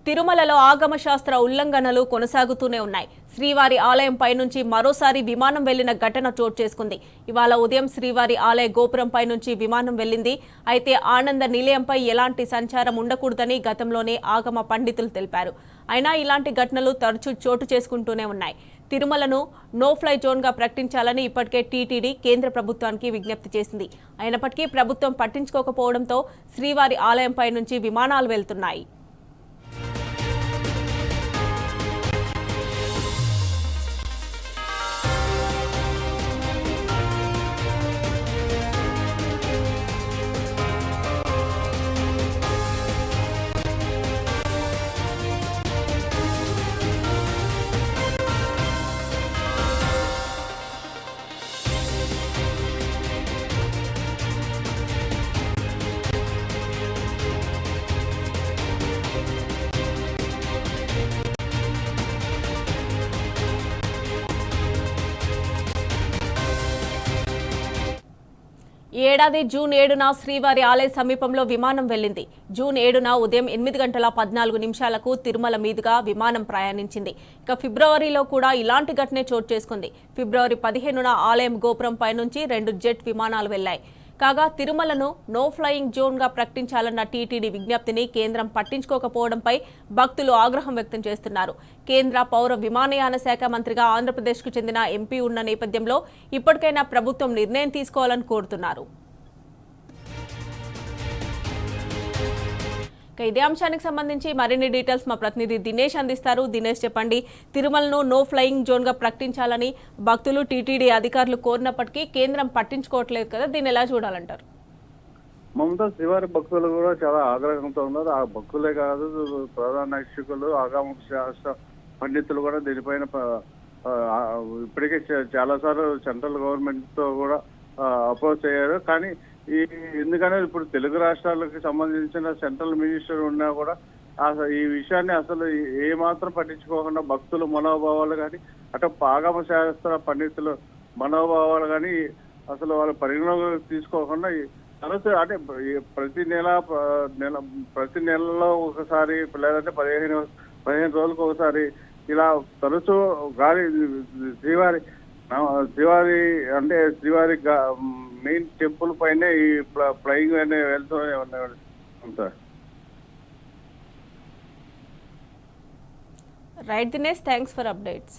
తిరుమలలో ఆగమ శాస్త్ర ఉల్లంఘనలు కొనసాగుతూనే ఉన్నాయి. శ్రీవారి ఆలయంపై నుంచి మరోసారి విమానం వెళ్లిన ఘటన చోటు చేసుకుంది. ఇవాళ ఉదయం శ్రీవారి ఆలయ గోపురంపై నుంచి విమానం వెళ్లింది. అయితే ఆనంద నిలయంపై ఎలాంటి సంచారం ఉండకూడదని గతంలోనే ఆగమ పండితులు తెలిపారు. అయినా ఇలాంటి ఘటనలు తరచూ చోటు చేసుకుంటూనే ఉన్నాయి. తిరుమలను నో ఫ్లై జోన్గా ప్రకటించాలని ఇప్పటికే టీటీడీ కేంద్ర ప్రభుత్వానికి విజ్ఞప్తి చేసింది. అయినప్పటికీ ప్రభుత్వం పట్టించుకోకపోవడంతో శ్రీవారి ఆలయంపై నుంచి విమానాలు వెళ్తున్నాయి. ఈ ఏడాది జూన్ 7న శ్రీవారి ఆలయ సమీపంలో విమానం వెళ్లింది. జూన్ 7న ఉదయం 8:14 తిరుమల మీదుగా విమానం ప్రయాణించింది. ఇక ఫిబ్రవరిలో కూడా ఇలాంటి ఘటనే చోటు చేసుకుంది. ఫిబ్రవరి 15న ఆలయం గోపురంపై నుంచి 2 జెట్ విమానాలు వెళ్లాయి. కాగా తిరుమలను నో ఫ్లయింగ్ జోన్గా ప్రకటించాలన్న టీటీడీ విజ్ఞప్తిని కేంద్రం పట్టించుకోకపోవడంపై భక్తులు ఆగ్రహం వ్యక్తం చేస్తున్నారు. కేంద్ర పౌర విమానయాన శాఖ మంత్రిగా ఆంధ్రప్రదేశ్కు చెందిన ఎంపీ ఉన్న నేపథ్యంలో ఇప్పటికైనా ప్రభుత్వం నిర్ణయం తీసుకోవాలని కోరుతున్నారు. ఇదే అంశానికి సంబంధించి మరిన్ని డీటెయిల్స్ మా ప్రతినిధి దినేష్ అందిస్తారు. దినేష్, చెప్పండి. తిరుమలను నో ఫ్లయింగ్ జోన్గా ప్రకటించాలని భక్తులు టీటీడీ అధికారులు కోరినప్పటికీ కేంద్రం పట్టించుకోవట్లేదు కదా, దీన్ని ఎలా చూడాలంటారు? మమతా, శ్రీవారి భక్తులు కూడా చాలా ఆగ్రహంతో ఉన్నారు. ఆ భక్తులే కాదు, ప్రధాన అర్చకులు, ఆగమ శాస్త్ర పండితులు కూడా దీనిపైన ఇప్పటికే చాలా సార్లు సెంట్రల్ గవర్నమెంట్ తో కూడా అపోజ్ అయ్యారు. కానీ ఎందుకంటే ఇప్పుడు తెలుగు రాష్ట్రాలకు సంబంధించిన సెంట్రల్ మినిస్టర్ ఉన్నా కూడా ఈ విషయాన్ని అసలు ఏమాత్రం పట్టించుకోకుండా భక్తుల మనోభావాలు కానీ అటు ఆగమ శాస్త్ర పండితుల మనోభావాలు కానీ అసలు వాళ్ళు పరిగణలోకి తీసుకోకుండా తరచు అంటే ప్రతి నెలలో ఒకసారి లేదంటే 15 రోజులకు ఒకసారి ఇలా తరచూ గాలి శ్రీవారి అంటే శ్రీవారి మెయిన్ టెంపుల్ పైనే ఈ ఫ్లయింగ్ అనే వెళ్తూనే ఉన్నాయి. Right Dinesh, thanks for updates.